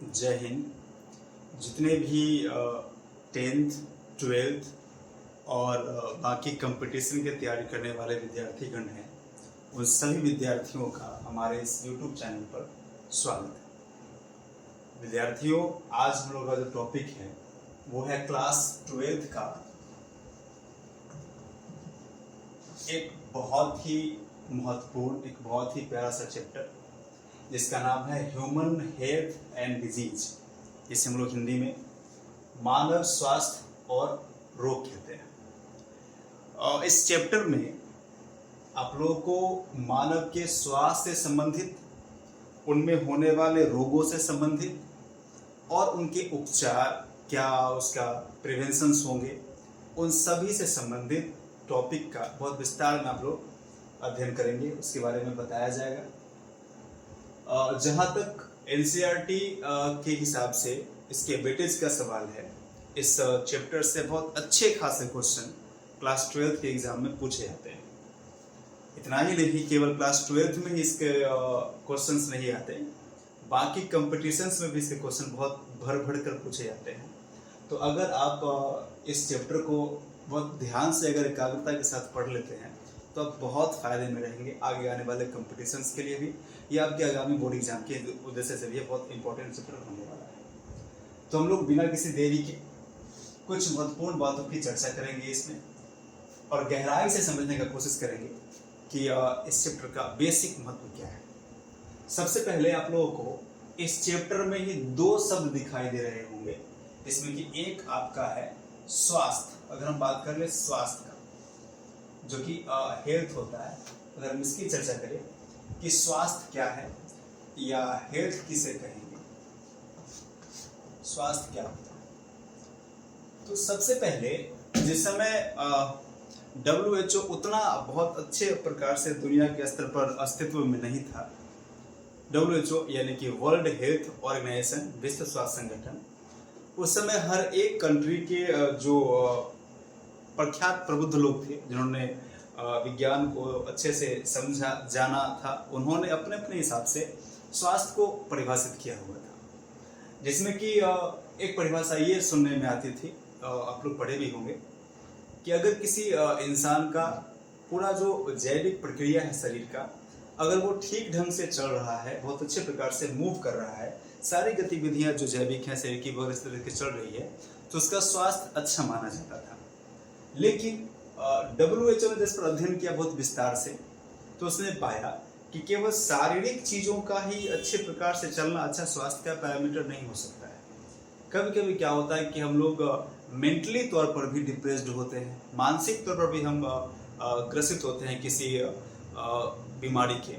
जय हिंद। जितने भी 10th 12th और बाकी कंपटीशन की तैयारी करने वाले विद्यार्थीगण हैं, उन सभी विद्यार्थियों का हमारे इस YouTube चैनल पर स्वागत है। विद्यार्थियों, आज हम लोग का जो टॉपिक है वो है क्लास 12th का एक बहुत ही महत्वपूर्ण, एक बहुत ही प्यारा सा चैप्टर जिसका नाम है ह्यूमन हेल्थ एंड डिजीज, जिसे हम लोग हिंदी में मानव स्वास्थ्य और रोग कहते हैं। और इस चैप्टर में आप लोगों को मानव के स्वास्थ्य से संबंधित, उनमें होने वाले रोगों से संबंधित और उनके उपचार, क्या उसका प्रिवेंशंस होंगे, उन सभी से संबंधित टॉपिक का बहुत विस्तार में आप लोग अध्ययन करेंगे, उसके बारे में बताया जाएगा। जहाँ तक एनसीईआरटी के हिसाब से इसके वेटेज का सवाल है, इस चैप्टर से बहुत अच्छे खासे क्वेश्चन क्लास 12th के एग्जाम में पूछे जाते हैं। इतना ही नहीं, केवल क्लास 12th में ही इसके क्वेश्चंस नहीं आते, बाकी कंपटीशंस में भी इसके क्वेश्चन बहुत भर भर कर पूछे जाते हैं। तो अगर आप इस चैप्टर को बहुत ध्यान से, अगर एकाग्रता के साथ पढ़ लेते हैं तो आप बहुत फायदे में रहेंगे आगे आने वाले कंपटीशंस के लिए भी, या आपके आगामी बोर्ड एग्जाम के उद्देश्य से भी बहुत इंपॉर्टेंट चैप्टर होने वाला है। तो हम लोग बिना किसी देरी के कुछ महत्वपूर्ण बातों की चर्चा करेंगे इसमें, और गहराई से समझने का कोशिश करेंगे कि इस चैप्टर का बेसिक महत्व क्या है। सबसे पहले आप लोगों को इस चैप्टर में ही दो शब्द दिखाई दे रहे होंगे, इसमें कि एक आपका है स्वास्थ्य। अगर हम बात कर ले स्वास्थ्य का, जो कि हेल्थ होता है, अगर हम इसकी चर्चा करें कि स्वास्थ्य क्या है या हेल्थ किसे कहेंगे, स्वास्थ्य क्या होता है। तो सबसे पहले, जिस समय WHO उतना बहुत अच्छे प्रकार से दुनिया के स्तर पर अस्तित्व में नहीं था, WHO यानी कि वर्ल्ड हेल्थ ऑर्गेनाइजेशन, विश्व स्वास्थ्य संगठन, उस समय हर एक कंट्री के जो प्रख्यात प्रबुद्ध लोग थे, जिन्होंने विज्ञान को अच्छे से समझा जाना था, उन्होंने अपने अपने हिसाब से स्वास्थ्य को परिभाषित किया हुआ था। जिसमें कि एक परिभाषा ये सुनने में आती थी, आप लोग पढ़े भी होंगे, कि अगर किसी इंसान का पूरा जो जैविक प्रक्रिया है शरीर का, अगर वो ठीक ढंग से चल रहा है, बहुत अच्छे प्रकार से मूव कर रहा है, सारी गतिविधियां जो जैविक हैं शरीर की वो इस तरह से चल रही है, तो उसका स्वास्थ्य अच्छा माना जाता था। लेकिन WHO ने जिस पर अध्ययन किया बहुत विस्तार से, तो उसने पाया कि केवल शारीरिक चीजों का ही अच्छे प्रकार से चलना अच्छा स्वास्थ्य का पैरामीटर नहीं हो सकता है। कभी कभी क्या होता है कि हम लोग मेंटली तौर पर भी डिप्रेस्ड होते हैं, मानसिक तौर पर भी हम ग्रसित होते हैं किसी बीमारी के,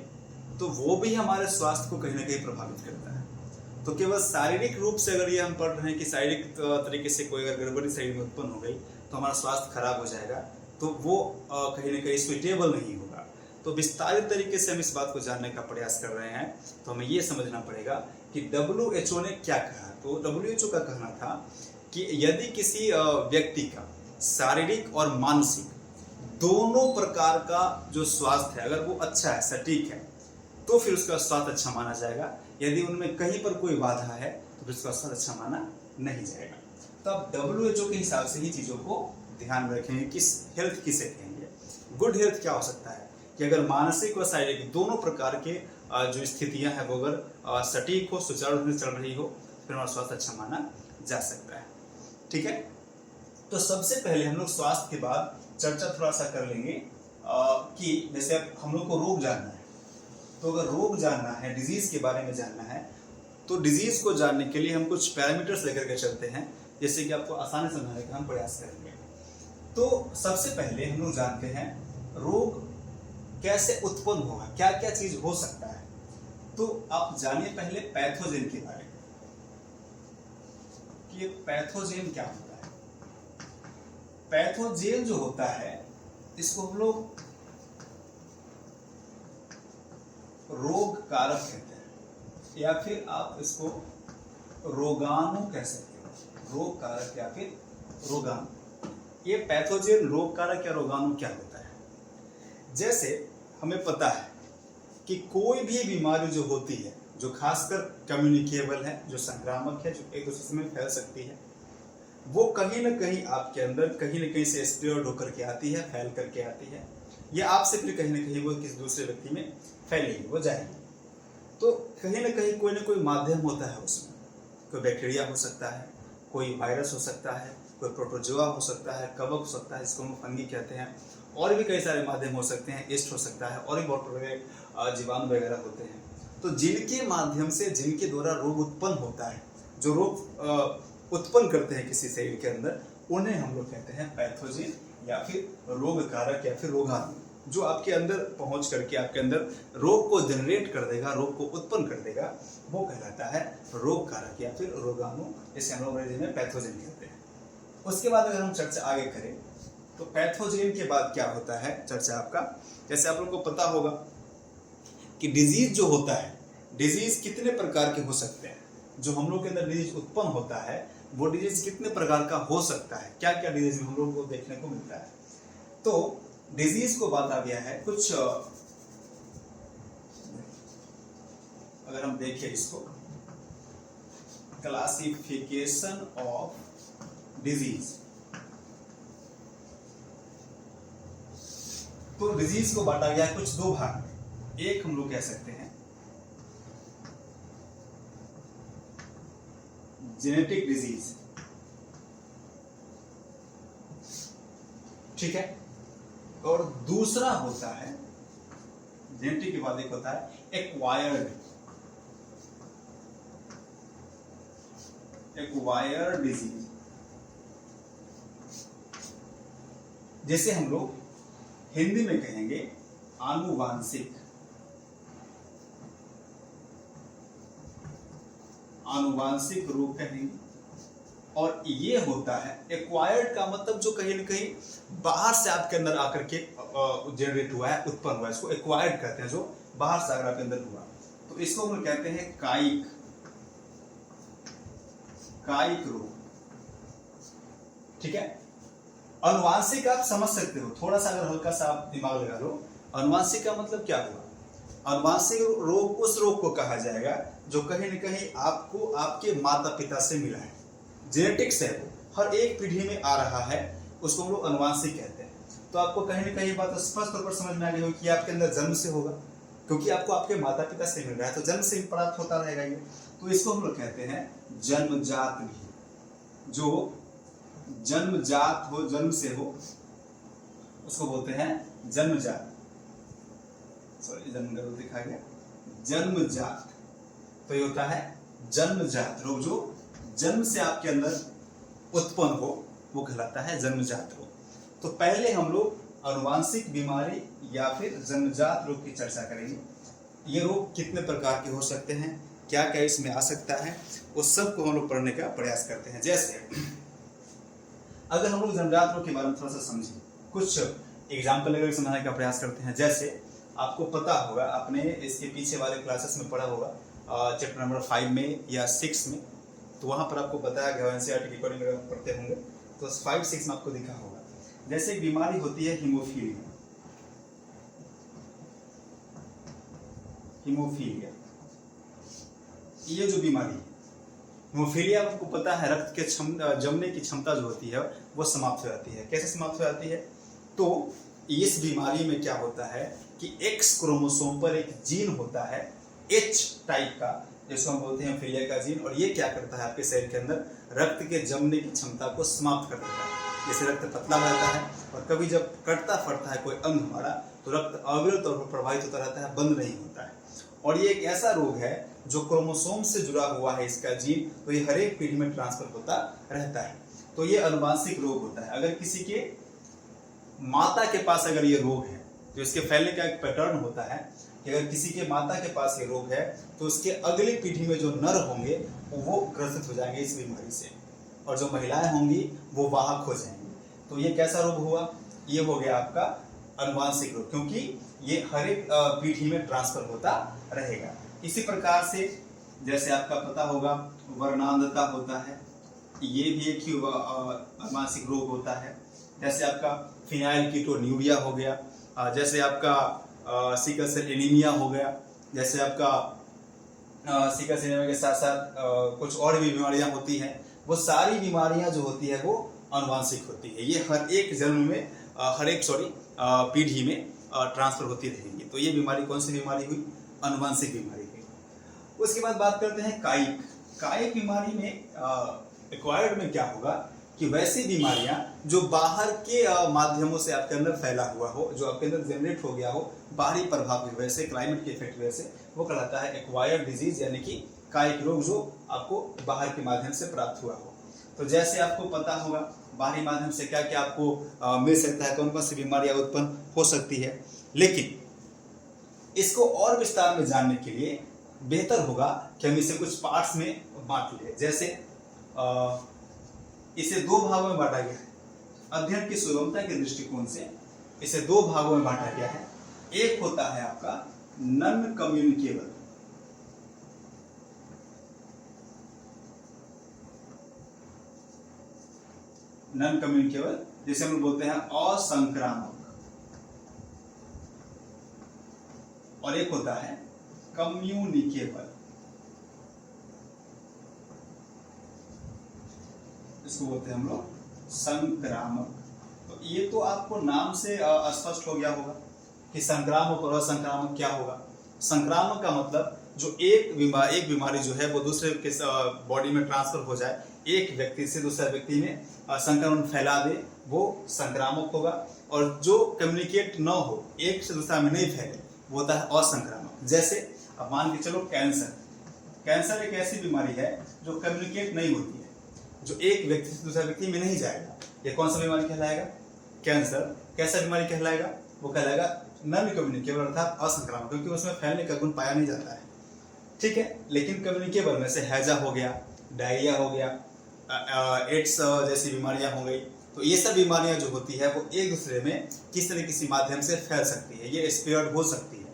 तो वो भी हमारे स्वास्थ्य को कहीं ना कहीं प्रभावित करता है। तो केवल शारीरिक रूप से अगर ये हम पढ़ रहे हैं कि शारीरिक तरीके से कोई अगर गड़बड़ी शरीर में उत्पन्न हो गई तो हमारा स्वास्थ्य खराब हो जाएगा, तो वो कहीं ना कहीं सुइटेबल नहीं होगा। तो विस्तारित तरीके से हम इस बात को जानने का प्रयास कर रहे हैं, तो हमें ये समझना पड़ेगा कि WHO ने क्या कहा। तो WHO का कहना था कि यदि किसी व्यक्ति का शारीरिक और मानसिक दोनों प्रकार का जो स्वास्थ्य है, अगर वो अच्छा है, सटीक है, तो फिर उसका स्वास्थ्य अच्छा माना जाएगा। यदि उनमें कहीं पर कोई बाधा है तो फिर उसका स्वास्थ्य अच्छा माना नहीं जाएगा। तो अब WHO के हिसाब से ही चीजों को ध्यान में रखेंगे कि हेल्थ किसे कहेंगे। गुड हेल्थ क्या हो सकता है कि अगर मानसिक और शारीरिक दोनों प्रकार के जो स्थितियां हैं वो अगर सटीक हो, सुचारू रूप से चल रही हो, फिर हमारा स्वास्थ्य अच्छा माना जा सकता है। ठीक है, तो सबसे पहले हम लोग स्वास्थ्य के बाद चर्चा थोड़ा सा कर लेंगे कि जैसे अब हम लोग को रोग जानना है, तो अगर रोग जानना है, डिजीज के बारे में जानना है, तो डिजीज को जानने के लिए हम कुछ पैरामीटर्स लेकर के चलते हैं, जैसे कि आपको आसानी समझाने का हम प्रयास करेंगे। तो सबसे पहले हम लोग जानते हैं रोग कैसे उत्पन्न होगा, क्या क्या चीज हो सकता है। तो आप जानिए पहले पैथोजेन के बारे में कि पैथोजेन क्या होता है। पैथोजेन जो होता है, इसको हम लोग रोग कारक कहते हैं, या फिर आप इसको रोगाणु कह सकते हो, रोग कारक या फिर रोगाणु। ये पैथोजेन, रोग कारक या रोगाणु क्या होता है? जैसे हमें पता है कि कोई भी बीमारी जो होती है, जो खासकर कम्युनिकेबल है, जो संक्रामक है, जो एक दूसरे में फैल सकती है, वो कहीं ना कहीं आपके अंदर कहीं ना कहीं से स्प्रेड होकर के आती है, फैल करके आती है, या आपसे फिर कहीं ना कहीं वो किसी दूसरे व्यक्ति में फैलेगी, वो जाएगी। तो कहीं ना कोई माध्यम होता है उसमें। कोई बैक्टीरिया हो सकता है, कोई वायरस हो सकता है, कोई प्रोटोजोआ हो सकता है, कवक हो सकता है, जिसको हम फंगी कहते हैं, और भी कई सारे माध्यम हो सकते हैं, ईस्ट हो सकता है, और भी बहुत प्रकार जीवाणु वगैरह होते हैं। तो जिनके माध्यम से, जिनके द्वारा रोग उत्पन्न होता है, जो रोग उत्पन्न करते हैं किसी शरीर के अंदर, उन्हें हम लोग कहते हैं पैथोजिन या फिर रोग कारक या फिर रोगाणु, जो आपके अंदर पहुंच करके आपके अंदर रोग को जनरेट कर देगा, रोग को उत्पन्न कर देगा, वो कहलाता है रोग कारक या फिर रोगाणु, जिसे हम लोग अंग्रेजी में पैथोजिन कहते हैं। उसके बाद अगर हम चर्चा आगे करें तो पैथोजिन के बाद क्या होता है चर्चा आपका, जैसे आप लोगों को पता होगा कि डिजीज जो होता है, डिजीज कितने प्रकार के हो सकते हैं। जो हम लोग के अंदर डिजीज उत्पन्न होता है वो डिजीज कितने प्रकार का हो सकता है, क्या क्या डिजीज हम लोगों को देखने को मिलता है। तो डिजीज को बांटा गया है कुछ, अगर हम देखें इसको, क्लासिफिकेशन ऑफ डिजीज। तो डिजीज को बांटा गया है कुछ दो भाग में। एक हम लोग कह सकते हैं जेनेटिक डिजीज, ठीक है, और दूसरा होता है, जेनेटिक के बाद एक होता है एक्वायर्ड डिजीज, जैसे हम लोग हिंदी में कहेंगे आनुवांशिक रोग कहेंगे। और ये होता है एक्वायर्ड का मतलब जो कहीं ना कहीं बाहर से आपके अंदर आकर के जनरेट हुआ है, उत्पन्न हुआ है, इसको एक्वायर्ड कहते हैं, जो बाहर से आकर आपके अंदर हुआ। तो इसको हम कहते हैं कायिक रोग, ठीक है। अनुवांशिक आप समझ सकते हो, थोड़ा सा अगर हल्का सा आप दिमाग लगा लो, अनुवांशिक का मतलब क्या हुआ। अनुवांशिक रोग उस रोग को कहा जाएगा जो कहीं न कहीं आपको आपके माता पिता से मिला है, जेनेटिक्स है, वो हर एक पीढ़ी में आ रहा है, उसको हम लोग अनुवांशिक कहते हैं। तो आपको कहीं न कहीं बात स्पष्ट तौर पर समझ में आ गई होगी कि आपके अंदर जन्म से होगा, क्योंकि आपको आपके माता पिता से मिल रहा है, तो जन्म से ही प्राप्त होता रहेगा ये। तो इसको हम लोग कहते हैं जन्मजात भी, जो जन्मजात हो, जन्म से हो, उसको बोलते हैं जन्मजात। सॉरी, जन्म गलत दिखा गया, जन्मजात। तो ये होता है जन्मजात रोग, जो जन्म से आपके अंदर उत्पन्न हो, वो कहलाता है जन्मजात रोग। तो पहले हम लोग अनुवांशिक बीमारी या फिर जन्मजात रोग की चर्चा करेंगे। ये रोग कितने प्रकार के हो सकते हैं, क्या क्या इसमें आ सकता है, उस सब को हम लोग पढ़ने का प्रयास करते हैं। जैसे अगर हम लोग जन्मजात रोग के बारे में थोड़ा सा समझें, कुछ एग्जाम्पल लेकर समझाने का प्रयास करते हैं। जैसे आपको पता होगा, आपने इसके पीछे वाले क्लासेस में पढ़ा होगा, चैप्टर नंबर 5 में या 6 में, तो वहां पर आपको बताया गया, एनसीईआरटी की अकॉर्डिंग अगर पढ़ते होंगे तो 5-6 में आपको दिखा होगा। जैसे एक बीमारी होती है हीमोफीलिया। ये जो बीमारी है हीमोफीलिया, आपको पता है रक्त के जमने की क्षमता जो होती है वो समाप्त हो जाती है। कैसे समाप्त हो जाती है, तो इस बीमारी में क्या होता है कि एक्स क्रोमोसोम पर एक जीन होता है H टाइप का, जिसको हम बोलते हैं हीमोफीलिया का जीन, और ये क्या करता है आपके शरीर के अंदर रक्त के जमने की क्षमता को समाप्त कर देता है। जैसे रक्त पतला हो जाता है और कभी जब कटता फटता है कोई अंग हमारा, तो रक्त अविरत तौर पर प्रभावित होता रहता है, बंद नहीं होता है। और ये एक ऐसा रोग है जो क्रोमोसोम से जुड़ा हुआ है इसका जीन, तो ये हर एक पीढ़ी में ट्रांसफर होता रहता है। तो ये अनुवांशिक रोग होता है। अगर किसी के माता के पास अगर ये रोग है, तो इसके फैलने का एक पैटर्न होता है कि अगर किसी के माता के पास ये रोग है तो उसके अगली पीढ़ी में जो नर होंगे वो ग्रसित हो जाएंगे इस बीमारी से, और जो महिलाएं होंगी वो वाहक हो जाएंगी। तो ये कैसा रोग हुआ, ये हो गया आपका अनुवांशिक रोग, क्योंकि ये हर एक पीढ़ी में ट्रांसफर होता रहेगा। इसी प्रकार से जैसे आपका पता होगा वर्णांधता होता है, ये भी एक ही अनुवांशिक रोग होता है। जैसे आपका फिनाइलकीटोन्यूरिया हो गया, जैसे आपका सिकल सेल एनीमिया हो गया, जैसे आपका सिकल सेल एनीमिया के साथ साथ कुछ और भी बीमारियां होती हैं। वो सारी बीमारियां जो होती है वो आनुवांशिक होती है। ये हर एक जन्म में पीढ़ी में ट्रांसफर होती रहेंगी। तो ये बीमारी कौन सी बीमारी हुई? आनुवांशिक बीमारी हुई। उसके बाद बात करते हैं कायिक। कायिक बीमारी में एक्वायर्ड में क्या होगा कि वैसी बीमारियां जो बाहर के माध्यमों से आपके अंदर फैला हुआ हो, जो आपके अंदर जनरेट हो गया हो बाहरी प्रभाव की वजह से, क्लाइमेट के इफेक्ट की वजह से, वो कहलाता है एक्वायर्ड डिजीज, यानी कि कायिक रोग जो आपको बाहर के माध्यम से प्राप्त हुआ हो। तो जैसे आपको पता होगा बाहरी माध्यम से क्या क्या आपको मिल सकता है, कौन कौन सी बीमारियां उत्पन्न हो सकती है। लेकिन इसको और विस्तार में जानने के लिए बेहतर होगा कि हम इसे कुछ पार्ट्स में बांट लें। जैसे इसे दो भागों में बांटा गया है। अध्ययन की सुगमता के दृष्टिकोण से इसे दो भागों में बांटा गया है। एक होता है आपका नॉन कम्युनिकेबल, नॉन कम्युनिकेबल जिसे हम बोलते हैं असंक्रामक, और एक होता है कम्युनिकेबल, इसको बोलते हैं हम लोग संक्रामक। तो ये तो आपको नाम से स्पष्ट हो गया होगा कि संक्रामक और असंक्रामक क्या होगा। संक्रामक का मतलब जो एक बीमारी जो है वो दूसरे के बॉडी में ट्रांसफर हो जाए, एक व्यक्ति से दूसरे व्यक्ति में संक्रमण फैला दे, वो संक्रामक होगा। और जो कम्युनिकेट न हो, एक से दूसरा में नहीं फैले, वो होता है असंक्रामक। जैसे अब मान के चलो कैंसर। कैंसर एक ऐसी बीमारी है जो कम्युनिकेट नहीं होती है, जो एक व्यक्ति से दूसरे व्यक्ति में नहीं जाएगा। ये कौन सा बीमारी कहलाएगा? कैंसर। कैसा बीमारी कहलाएगा? वो कहलाएगा नॉन कम्युनिकेबल अर्थात असंक्रामक, क्योंकि उसमें फैलने का गुण पाया नहीं जाता है। ठीक है। लेकिन कम्युनिकेबल में से हैजा हो गया, डायरिया हो गया, एड्स जैसी बीमारियां हो गई। तो ये सब बीमारियां जो होती है वो एक दूसरे में किसी न किसी माध्यम से फैल सकती है, ये स्प्रेड हो सकती है।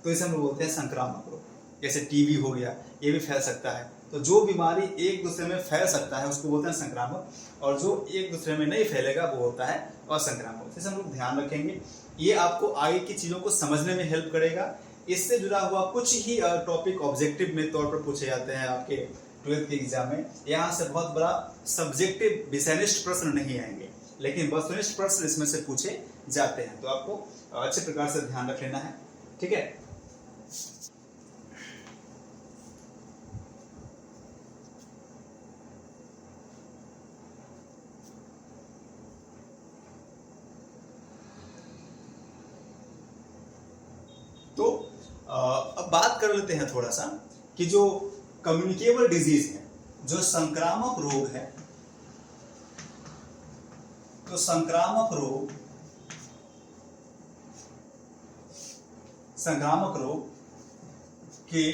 तो इसे हम बोलते हैं संक्रामक रोग। जैसे टीबी हो गया, ये भी फैल सकता है। तो जो बीमारी एक दूसरे में फैल सकता है उसको बोलते हैं संक्रामक, और जो एक दूसरे में नहीं फैलेगा वो होता है असंक्रामक। इसे हम लोग ध्यान रखेंगे। ये आपको आगे की चीजों को समझने में हेल्प करेगा। इससे जुड़ा हुआ कुछ ही टॉपिक ऑब्जेक्टिव में तौर पर पूछे जाते हैं आपके 12th के एग्जाम में। यहाँ से बहुत बड़ा सब्जेक्टिव विषयनिष्ठ प्रश्न नहीं आएंगे, लेकिन वस्तुनिष्ठ प्रश्न इसमें से पूछे जाते हैं। तो आपको अच्छे प्रकार से ध्यान रख लेना है। ठीक है। तो अब बात कर लेते हैं थोड़ा सा कि जो कम्युनिकेबल डिजीज है, जो संक्रामक रोग है, तो संक्रामक रोग के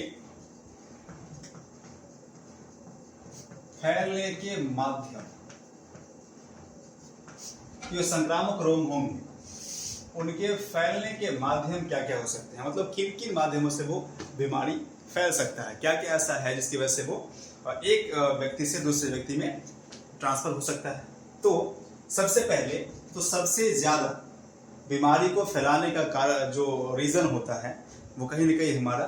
फैलने के माध्यम, जो संक्रामक रोग होंगे उनके फैलने के माध्यम क्या क्या हो सकते हैं, मतलब किन किन माध्यमों से वो बीमारी फैल सकता है, क्या क्या ऐसा है जिसकी वजह से वो एक व्यक्ति से दूसरे व्यक्ति में ट्रांसफर हो सकता है। तो सबसे पहले तो सबसे ज्यादा बीमारी को फैलाने का कारण जो रीजन होता है वो कहीं ना कहीं हमारा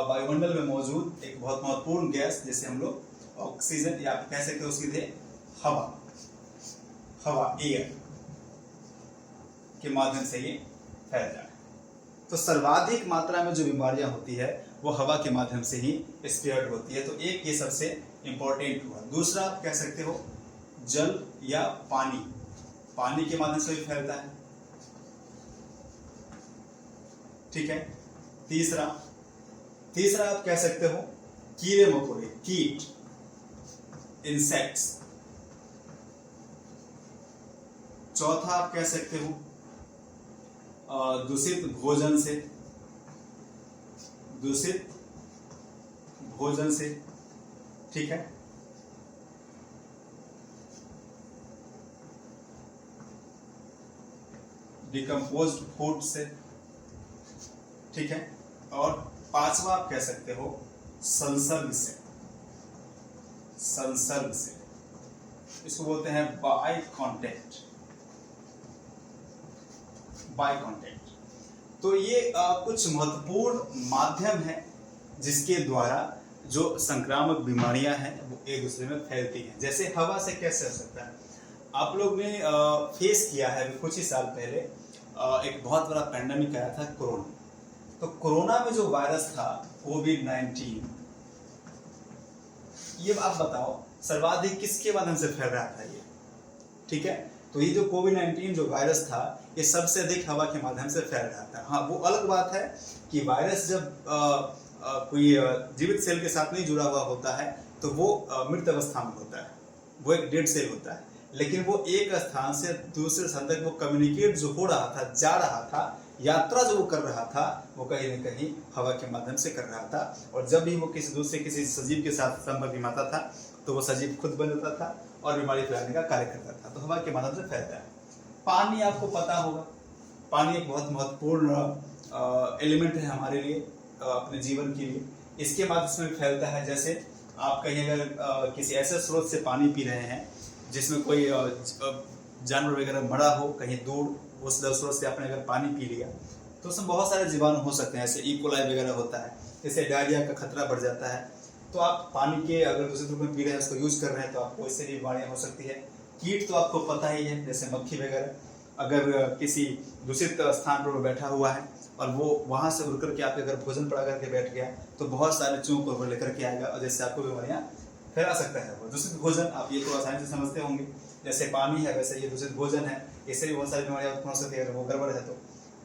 वायुमंडल में मौजूद एक बहुत महत्वपूर्ण गैस, जिसे हम लोग ऑक्सीजन या आप कह सकते हो सीधे हवा एयर के माध्यम से ये फैल जाए। तो सर्वाधिक मात्रा में जो बीमारियां होती है वो हवा के माध्यम से ही स्प्रेड होती है। तो एक ये सबसे इंपॉर्टेंट हुआ। दूसरा आप कह सकते हो जल या पानी के माध्यम से भी फैलता है। ठीक है। तीसरा आप कह सकते हो कीड़े मकोड़े, कीट, इंसेक्ट्स। चौथा आप कह सकते हो दूषित भोजन से। ठीक है। डिकम्पोज्ड फूड से। ठीक है। और पांचवा आप कह सकते हो संसर्ग से। इसको बोलते हैं बाय कांटेक्ट। तो ये कुछ महत्वपूर्ण माध्यम है जिसके द्वारा जो संक्रामक बीमारियां हैं वो एक दूसरे में फैलती हैं। जैसे हवा से कैसे हो सकता है, आप लोग ने फेस किया है कुछ ही साल पहले एक बहुत बड़ा पैंडेमिक आया था कोरोना। तो कोरोना में जो वायरस था कोविड-19, ये आप बताओ सर्वाधिक किसके माध्यम से फैल रहा था ये? ठीक है, तो ये जो कोविड-19 जो वायरस था ये सबसे अधिक हवा के माध्यम से फैल रहा था। हाँ, वो अलग बात है कि वायरस जब कोई जीवित सेल के साथ नहीं जुड़ा हुआ होता है तो वो मृत अवस्था में होता है, वो एक डेड सेल होता है। लेकिन वो एक स्थान से दूसरे स्थान तक वो कम्युनिकेट जो हो रहा था, जा रहा था, यात्रा जो वो कर रहा था, वो कहीं न कहीं हवा के माध्यम से कर रहा था। और जब भी वो किसी सजीव के साथ संपर्क में आता था तो वो सजीव खुद बन जाता था और बीमारी फैलाने का कार्य करता था। तो हवा के माध्यम से फैलता है। पानी आपको पता होगा, पानी एक बहुत महत्वपूर्ण एलिमेंट है हमारे लिए, अपने जीवन के लिए। इसके माध्यम से फैलता है। जैसे आप कहीं अगर किसी ऐसे स्रोत से पानी पी रहे हैं जिसमें कोई जानवर वगैरह मरा हो कहीं दूर, उस स्रोत से आपने अगर पानी पी लिया तो उसमें बहुत सारे जीवाणु हो सकते हैं, जैसे ई कोलाई वगैरह होता है, इससे डायरिया का खतरा बढ़ जाता है। तो आप पानी के अगर दूसरे रूप में पी रहे हैं, उसको यूज कर रहे हैं, तो आपको इससे भी बीमारियां हो सकती है। कीट तो आपको पता ही है, जैसे मक्खी वगैरह, अगर किसी दूषित स्थान पर वो बैठा हुआ है और वो वहां से उड़ करके आपके अगर भोजन पड़ा करके बैठ गया तो बहुत सारे चूहों को लेकर के आएगा और जैसे आपको बीमारियां फैला सकता है। वो दूषित भोजन, आप ये तो आसानी से समझते होंगे, जैसे पानी है वैसे ये दूषित भोजन है, इससे भी बहुत सारी बीमारियां उत्पन्न हो सकती है अगर वो गड़बड़ है तो।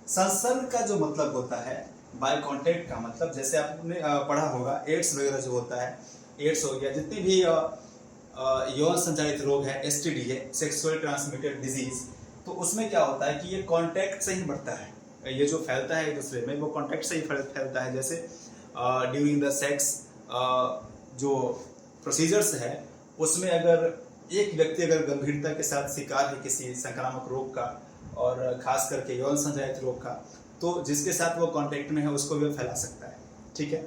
संसर्ग का जो मतलब होता है, बाय कांटेक्ट का मतलब, जैसे आपने पढ़ा होगा एड्स वगैरह जो होता है, एड्स हो गया, जितनी भी यौन संचालित रोग है, एसटीडी है, सेक्सुअल ट्रांसमिटेड डिजीज, तो उसमें क्या होता है कि ये कांटेक्ट से ही बढ़ता है। ये जो फैलता है एक दूसरे में वो कांटेक्ट से ही फैलता है। जैसे ड्यूरिंग द सेक्स जो प्रोसीजर्स है उसमें अगर एक व्यक्ति अगर गंभीरता के साथ शिकार है किसी संक्रामक रोग का और खास करके यौन संचालित रोग का, तो जिसके साथ वो कांटेक्ट में है उसको भी फैला सकता है। ठीक है,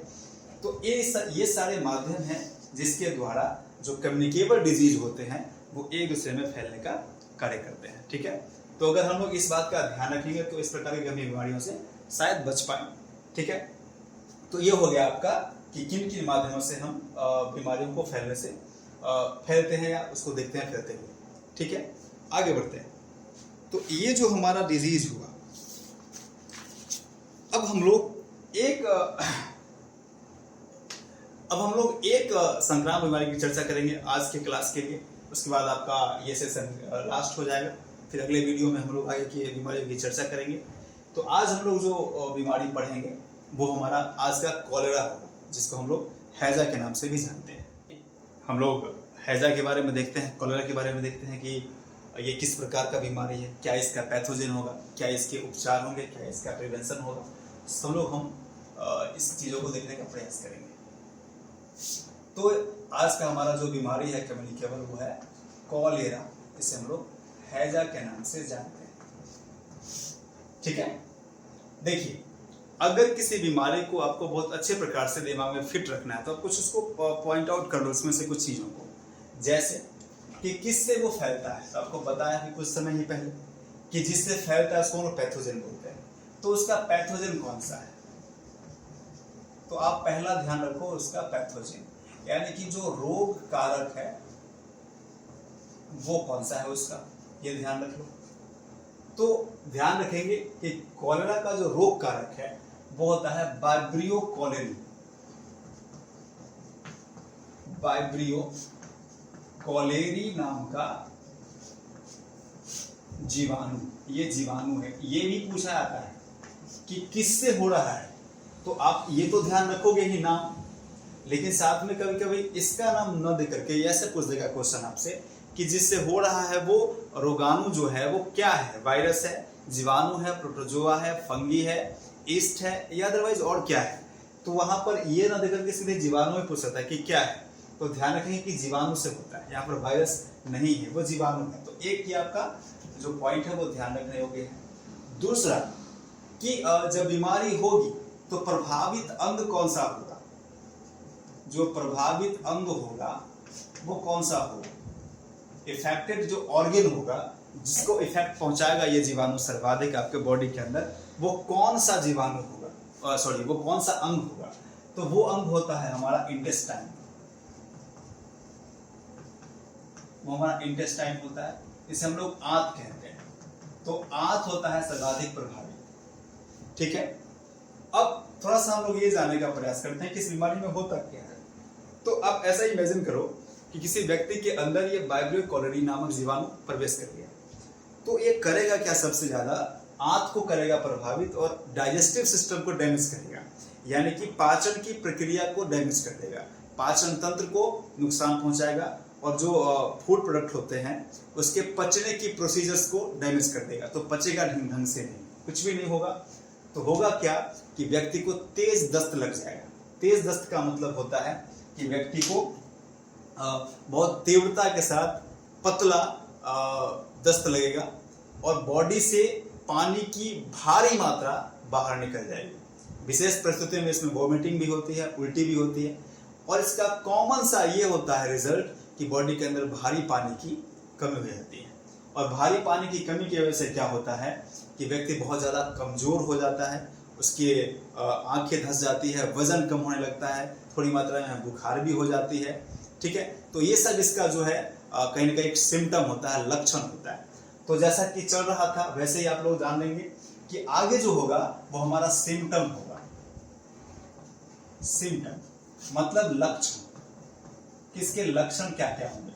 तो ये सारे माध्यम हैं जिसके द्वारा जो कम्युनिकेबल डिजीज होते हैं वो एक दूसरे में फैलने का कार्य करते हैं। ठीक है, तो अगर हम लोग इस बात का ध्यान रखेंगे तो इस प्रकार की गंभीर बीमारियों से शायद बच पाए। ठीक है, तो ये हो गया आपका कि किन किन माध्यमों से हम बीमारियों को फैलने से फैलते हैं या उसको देखते हैं फैलते हुए। ठीक है, आगे बढ़ते हैं। तो ये जो हमारा डिजीज हुआ, अब हम लोग एक संक्रामक बीमारी की चर्चा करेंगे आज के क्लास के लिए। उसके बाद आपका ये सेशन लास्ट हो जाएगा, फिर अगले वीडियो में हम लोग आगे की बीमारियों की चर्चा करेंगे। तो आज हम लोग जो बीमारी पढ़ेंगे वो हमारा आज का कॉलेरा होगा, जिसको हम लोग हैजा के नाम से भी जानते हैं। हम लोग हैजा के बारे में देखते हैं, कॉलेरा के बारे में देखते हैं कि ये किस प्रकार का बीमारी है, क्या इसका पैथोजन होगा, क्या इसके उपचार होंगे, क्या इसका प्रिवेंशन होगा। सब लोग हम इस चीज़ों को देखने का प्रयास करेंगे। तो आज का हमारा जो बीमारी है कम्युनिकेबल वो है कॉलेरा, इसे हम लोग हैजा के नाम से जानते हैं। ठीक है, देखिए अगर किसी बीमारी को आपको बहुत अच्छे प्रकार से दिमाग में फिट रखना है तो आप कुछ उसको पॉइंट आउट कर लो, उसमें से कुछ चीज़ों को, जैसे कि किससे वो फैलता है। तो आपको बताया कि कुछ समय ही पहले कि जिससे फैलता है उसको हम पैथोजन बोलते हैं। तो उसका पैथोजन कौन सा है, तो आप पहला ध्यान रखो उसका पैथोजन, यानी कि जो रोग कारक है वो कौन सा है उसका, ये ध्यान रख लो। तो ध्यान रखेंगे कि कॉलेरा का जो रोग कारक है वो होता है वाइब्रियो कॉलेरी। वाइब्रियो कॉलेरी नाम का जीवाणु, ये जीवाणु है। ये भी पूछा जाता है कि किससे हो रहा है, तो आप ये तो ध्यान रखोगे ही नाम, लेकिन साथ में कभी कभी इसका नाम न दे करके ऐसे पूछ देगा क्वेश्चन आपसे कि जिससे हो रहा है वो रोगाणु जो है वो क्या है, वायरस है, जीवाणु है, प्रोटोजोआ है, फंगी है, ईस्ट है या अदरवाइज और क्या है। तो वहां पर ये ना देकर के सीधे जीवाणु में पूछ सकता है कि क्या है। तो ध्यान रखेंगे कि जीवाणु से होता है, यहाँ पर वायरस नहीं है, वो जीवाणु है। तो एक ही आपका जो पॉइंट है वो ध्यान रखने योग्य है। दूसरा कि जब बीमारी होगी तो प्रभावित अंग कौन सा होगा, जो प्रभावित अंग होगा वो कौन सा होगा, इफेक्टेड जो ऑर्गन होगा जिसको इफेक्ट पहुंचाएगा ये जीवाणु सर्वाधिक आपके बॉडी के अंदर, वो कौन सा जीवाणु होगा, वो कौन सा अंग होगा। तो वो अंग होता है हमारा इंटेस्टाइन। वो हमारा इंटेस्टाइन होता है, इसे हम लोग आंत कहते हैं। तो आंत होता है सर्वाधिक प्रभावी। ठीक है, अब थोड़ा सा हम लोग ये जानने का प्रयास करते हैं कि इस बीमारी में होता क्या है। तो आप ऐसा इमेजिन करो कि किसी व्यक्ति के अंदर ये वाइब्रियो कॉलोरी नामक जीवाणु प्रवेश कर गया, तो ये करेगा क्या? सबसे ज्यादा आंत को करेगा प्रभावित और डाइजेस्टिव सिस्टम को डैमेज करेगा, यानी कि पाचन की प्रक्रिया को डैमेज कर देगा, पाचन तंत्र को नुकसान पहुंचाएगा और जो फूड प्रोडक्ट होते हैं उसके पचने की प्रोसीजर्स को डैमेज कर देगा। तो पचेगा ढंग से नहीं, कुछ भी नहीं होगा। तो होगा क्या कि व्यक्ति को तेज दस्त लग जाएगा। तेज दस्त का मतलब होता है कि व्यक्ति को बहुत तीव्रता के साथ पतला दस्त लगेगा और बॉडी से पानी की भारी मात्रा बाहर निकल जाएगी। विशेष परिस्थितियों में इसमें वॉमिटिंग भी होती है, उल्टी भी होती है, और इसका कॉमन सा ये होता है रिजल्ट कि बॉडी के अंदर भारी पानी की कमी हो जाती है। और भारी पानी की कमी की वजह से क्या होता है कि व्यक्ति बहुत ज़्यादा कमज़ोर हो जाता है, उसकी आंखें धंस जाती है, वजन कम होने लगता है, थोड़ी मात्रा में बुखार भी हो जाती है। ठीक है, तो ये सब इसका जो है कहीं ना कहीं एक सिम्टम होता है, लक्षण होता है। तो जैसा कि चल रहा था वैसे ही आप लोग जान लेंगे कि आगे जो होगा वो हमारा सिम्टम होगा। सिम्टम मतलब लक्षण, किसके लक्षण क्या क्या होंगे।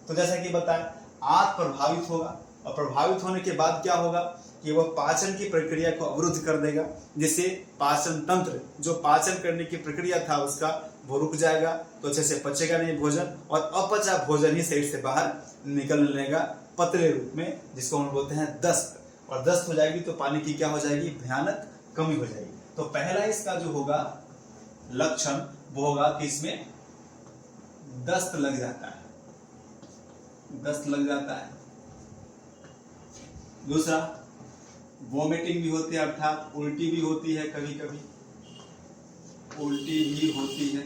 तो जैसा कि बताया, आंत प्रभावित होगा और प्रभावित होने के बाद क्या होगा कि वह पाचन की प्रक्रिया को अवरुद्ध कर देगा, जिससे पाचन तंत्र जो पाचन करने की प्रक्रिया था उसका वो रुक जाएगा, तो अच्छे से पचेगा नहीं भोजन, और अपचा भोजन ही शरीर से बाहर निकलने लगेगा पतले रूप में, जिसको हम बोलते हैं दस्त। और दस्त हो जाएगी तो पानी की क्या हो जाएगी? भयानक कमी हो जाएगी। तो पहला इसका जो होगा लक्षण वो होगा कि इसमें दस्त लग जाता है, दस्त लग जाता है। दूसरा, वॉमिटिंग भी होती है, अर्थात उल्टी भी होती है, कभी कभी उल्टी भी होती है।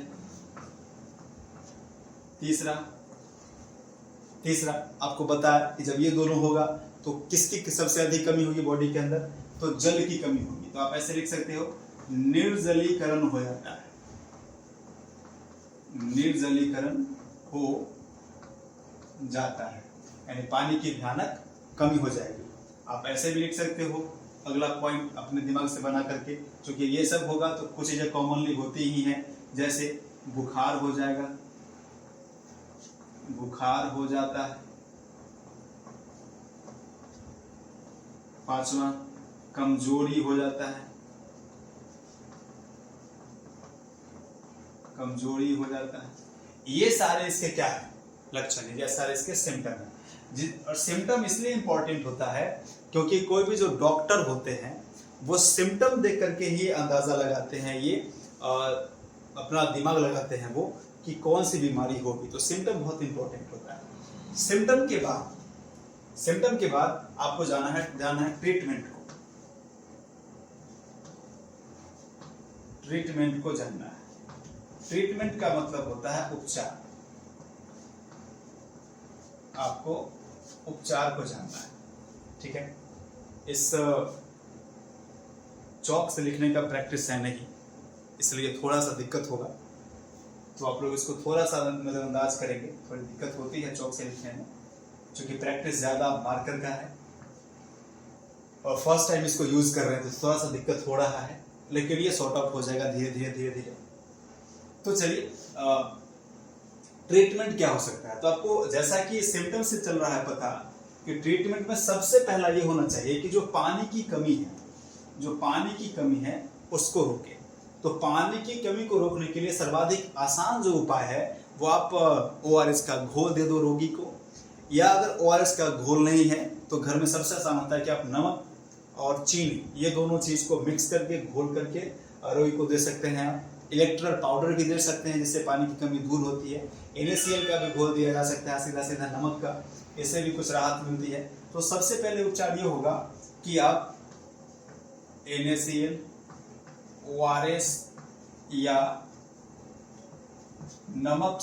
तीसरा आपको बताया कि जब ये दोनों होगा तो किसकी सबसे अधिक कमी होगी बॉडी के अंदर? तो जल की कमी होगी। तो आप ऐसे लिख सकते हो, निर्जलीकरण हो जाता है, निर्जलीकरण हो जाता है, यानी पानी की भयानक कमी हो जाएगी। आप ऐसे भी लिख सकते हो अगला पॉइंट अपने दिमाग से बना करके, क्योंकि ये सब होगा तो कुछ चीजें कॉमनली होती ही हैं, जैसे बुखार हो जाएगा, बुखार हो जाता है। पांचवा, कमजोरी हो जाता है, कमजोरी हो जाता है। ये सारे इसके क्या है? लक्षण है, ये सारे इसके सिम्टम है। और सिम्टम इसलिए इंपॉर्टेंट होता है क्योंकि कोई भी जो डॉक्टर होते हैं वो सिम्टम देख करके ही अंदाजा लगाते हैं, ये अपना दिमाग लगाते हैं वो कि कौन सी बीमारी होगी। तो सिम्टम बहुत इंपॉर्टेंट होता है। सिम्टम के बाद आपको जाना है ट्रीटमेंट को, ट्रीटमेंट को जानना है। ट्रीटमेंट का मतलब होता है उपचार, आपको उपचार को जानना है। ठीक है, इस चौक से लिखने का प्रैक्टिस है नहीं, इसलिए थोड़ा सा दिक्कत होगा, तो आप लोग इसको थोड़ा सा नजरअंदाज करेंगे। थोड़ी दिक्कत होती है चौक से लिखने में, क्योंकि प्रैक्टिस ज्यादा मार्कर का है और फर्स्ट टाइम इसको यूज कर रहे हैं, तो थोड़ा सा दिक्कत हो रहा है, लेकिन ये सॉर्ट आउट हो जाएगा धीरे धीरे। तो चलिए, ट्रीटमेंट क्या हो सकता है? तो आपको जैसा कि सिम्टम से चल रहा है पता कि ट्रीटमेंट में सबसे पहला ये होना चाहिए कि जो पानी की कमी है उसको रोके। तो पानी की कमी को रोकने के लिए सर्वाधिक आसान जो उपाय है वो आप ORS का घोल दे दो रोगी को, या अगर ORS का घोल नहीं है तो घर में सबसे आसान होता है कि आप नमक और चीनी ये दोनों चीज को मिक्स करके घोल करके रोगी को दे सकते हैं। आप इलेक्ट्रोलाइट पाउडर भी दे सकते हैं जिससे पानी की कमी दूर होती है। NaCl का भी घोल दिया जा सकता है, सीधा नमक का, इससे भी कुछ राहत मिलती है। तो सबसे पहले उपचार ये होगा कि आप NaCl, ORS या नमक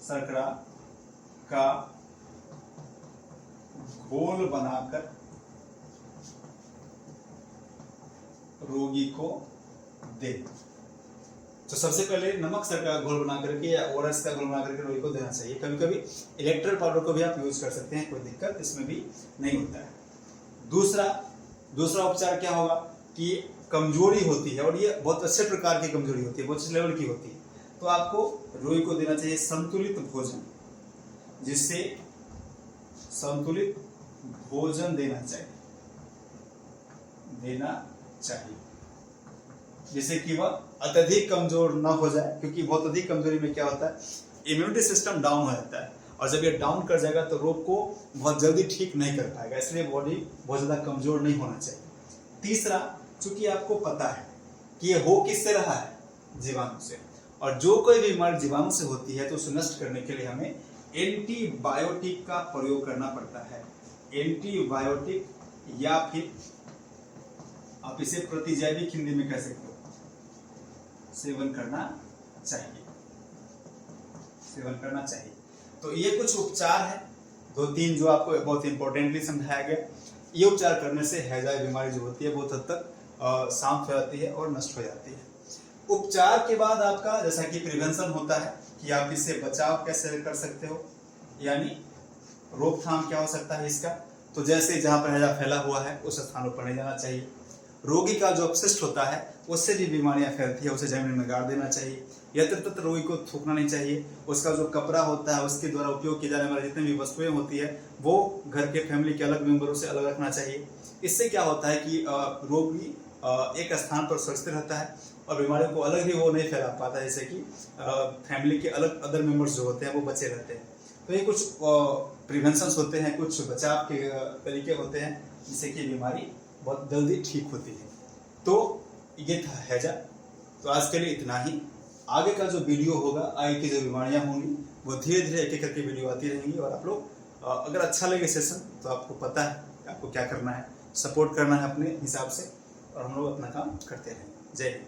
शर्करा का घोल बनाकर रोगी को दे। तो सबसे पहले नमक सर का घोल बना करके या ओआरएस का घोल बना करके रोगी को देना चाहिए। कभी कभी इलेक्ट्रोल पाउडर को भी आप यूज कर सकते हैं, कोई दिक्कत इसमें भी नहीं होता है। दूसरा उपचार क्या होगा कि कमजोरी होती है और ये बहुत अच्छे प्रकार की कमजोरी होती है, बहुत अच्छे लेवल की होती है, तो आपको रोगी को देना चाहिए संतुलित भोजन, जिससे संतुलित भोजन देना चाहिए जिससे कि वह अत्यधिक कमजोर ना हो जाए, क्योंकि बहुत अधिक कमजोरी में क्या होता है, इम्यूनिटी सिस्टम डाउन हो जाता है, और जब ये डाउन कर जाएगा तो रोग को बहुत जल्दी ठीक नहीं कर पाएगा, इसलिए बॉडी बहुत ज्यादा कमजोर नहीं होना चाहिए। तीसरा, चूंकि आपको पता है कि ये हो किससे रहा है, जीवाणु से, और जो कोई बीमारी जीवाणु से होती है तो उसे नष्ट करने के लिए हमें एंटीबायोटिक का प्रयोग करना पड़ता है। एंटीबायोटिक या फिर आप इसे प्रतिजैविक हिंदी में कह सकते हो, सेवन करना चाहिए। तो ये कुछ उपचार है, 2-3 जो आपको बहुत इंपॉर्टेंटली समझाया गया। ये उपचार करने से हैजा बीमारी जो होती है बहुत हद तक शांत हो जाती है और नष्ट हो जाती है। उपचार के बाद आपका जैसा कि प्रिवेंशन होता है कि आप इससे बचाव कैसे कर सकते हो, यानी रोकथाम क्या हो सकता है इसका, तो जैसे जहां पर हैजा फैला हुआ है उस स्थानों पर नहीं जाना चाहिए। रोगी का जो अपशिष्ट होता है उससे भी बीमारियां फैलती है, उसे जमीन में गाड़ देना चाहिए। यत्र तत्र रोगी को थूकना नहीं चाहिए। उसका जो कपड़ा होता है, उसके द्वारा उपयोग की जाने वाली जितनी भी वस्तुएं होती है वो घर के फैमिली के अलग मेंबरों से अलग रखना चाहिए। इससे क्या होता है कि रोगी एक स्थान पर सुरक्षित रहता है और बीमारियों को अलग ही वो नहीं फैला पाता, जैसे कि फैमिली के अलग अदर मेंबर्स जो होते हैं वो बचे रहते हैं। तो ये कुछ प्रिवेंशंस होते हैं, कुछ बचाव के तरीके होते हैं जिससे कि बीमारी बहुत जल्दी ठीक होती है। तो ये था हैजा। तो आज के लिए इतना ही। आगे का जो वीडियो होगा, आगे की जो बीमारियां होंगी वो धीरे धीरे एक एक करके वीडियो आती रहेंगी, और आप लोग अगर अच्छा लगे सेशन तो आपको पता है आपको क्या करना है, सपोर्ट करना है अपने हिसाब से, और हम लोग अपना काम करते रहेंगे। जय हिंद।